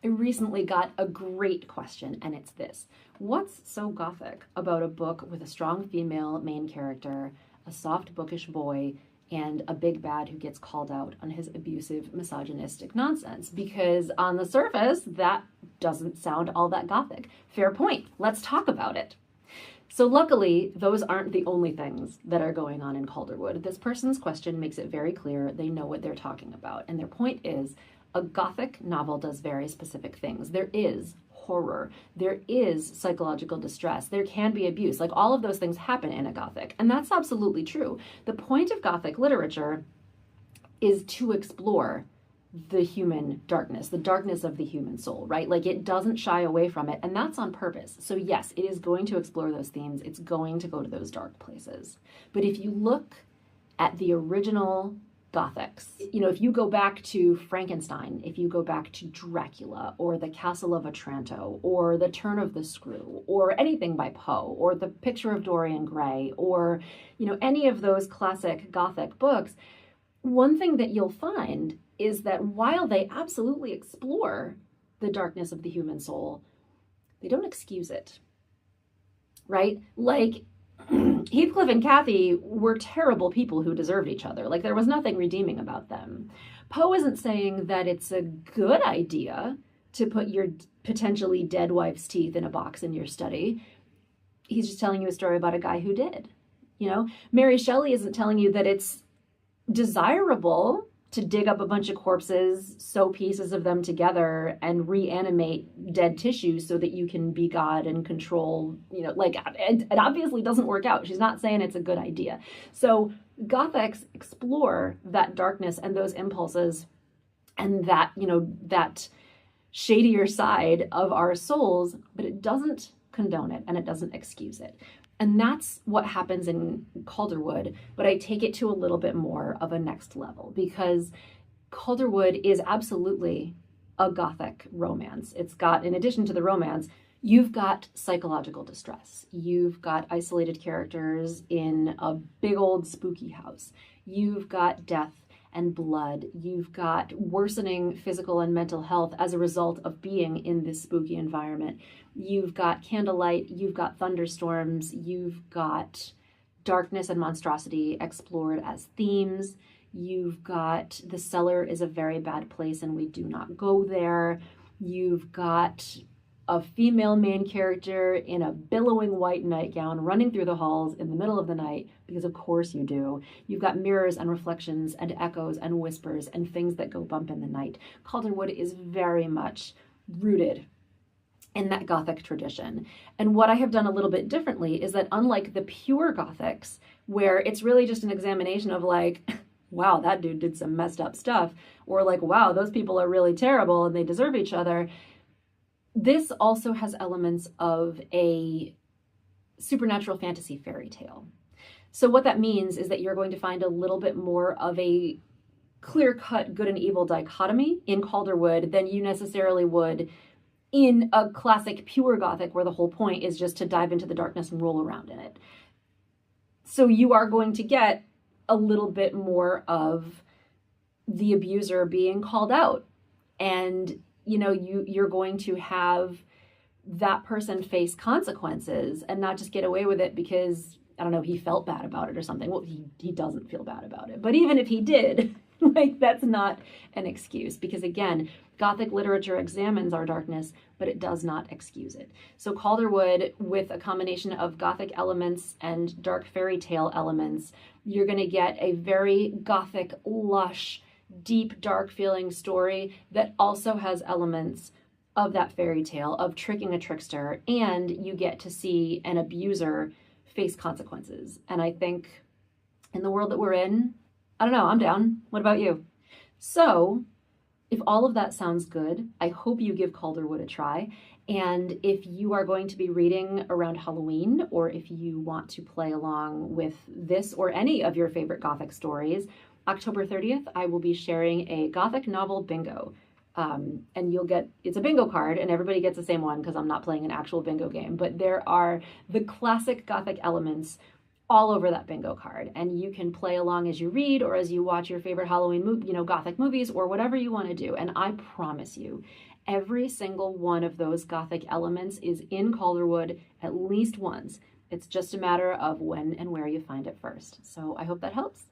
I recently got a great question, and it's this. What's so Gothic about a book with a strong female main character, a soft, bookish boy, and a big bad who gets called out on his abusive, misogynistic nonsense? Because on the surface, that doesn't sound all that Gothic. Fair point. Let's talk about it. So luckily, those aren't the only things that are going on in Calderwood. This person's question makes it very clear they know what they're talking about. And their point is, a Gothic novel does very specific things. There is horror. There is psychological distress. There can be abuse. Like, all of those things happen in a Gothic. And that's absolutely true. The point of Gothic literature is to explore the human darkness, the darkness of the human soul, right? Like, it doesn't shy away from it, and that's on purpose. So yes, it is going to explore those themes. It's going to go to those dark places. But if you look at the original Gothics, if you go back to Frankenstein, if you go back to Dracula, or the Castle of Otranto, or the Turn of the Screw, or anything by Poe, or the Picture of Dorian Gray, or, any of those classic Gothic books, one thing that you'll find is that while they absolutely explore the darkness of the human soul, they don't excuse it, right? Like, Heathcliff and Cathy were terrible people who deserved each other. Like, there was nothing redeeming about them. Poe isn't saying that it's a good idea to put your potentially dead wife's teeth in a box in your study. He's just telling you a story about a guy who did. Mary Shelley isn't telling you that it's desirable to dig up a bunch of corpses, sew pieces of them together, and reanimate dead tissue so that you can be God and control, it obviously doesn't work out. She's not saying it's a good idea. So Gothics explore that darkness and those impulses and that, that shadier side of our souls, but it doesn't condone it and it doesn't excuse it. And that's what happens in Calderwood, but I take it to a little bit more of a next level, because Calderwood is absolutely a Gothic romance. It's got, in addition to the romance, you've got psychological distress. You've got isolated characters in a big old spooky house. You've got death and blood. You've got worsening physical and mental health as a result of being in this spooky environment. You've got candlelight, you've got thunderstorms, you've got darkness and monstrosity explored as themes. You've got the cellar is a very bad place and we do not go there. You've got a female main character in a billowing white nightgown running through the halls in the middle of the night, because of course you do. You've got mirrors and reflections and echoes and whispers and things that go bump in the night. Calderwood is very much rooted in that Gothic tradition. And what I have done a little bit differently is that, unlike the pure Gothics, where it's really just an examination of like, wow, that dude did some messed up stuff, or like, wow, those people are really terrible and they deserve each other, this also has elements of a supernatural fantasy fairy tale. So what that means is that you're going to find a little bit more of a clear-cut good and evil dichotomy in Calderwood than you necessarily would in a classic pure Gothic, where the whole point is just to dive into the darkness and roll around in it. So you are going to get a little bit more of the abuser being called out, and you're going to have that person face consequences and not just get away with it because, I don't know, he felt bad about it or something. Well, he doesn't feel bad about it. But even if he did, that's not an excuse, because again, Gothic literature examines our darkness, but it does not excuse it. So Calderwood, with a combination of Gothic elements and dark fairy tale elements, you're going to get a very Gothic, lush, deep, dark feeling story that also has elements of that fairy tale of tricking a trickster, and you get to see an abuser face consequences. And I think in the world that we're in, I don't know, I'm down. What about you? So if all of that sounds good, I hope you give Calderwood a try. And if you are going to be reading around Halloween, or if you want to play along with this or any of your favorite Gothic stories, October 30th, I will be sharing a Gothic novel bingo. And it's a bingo card, and everybody gets the same one because I'm not playing an actual bingo game, but there are the classic Gothic elements all over that bingo card, and you can play along as you read or as you watch your favorite Halloween Gothic movies or whatever you want to do. And I promise you, Every single one of those Gothic elements is in Calderwood at least once. It's just a matter of when and where you find it first. So I hope that helps.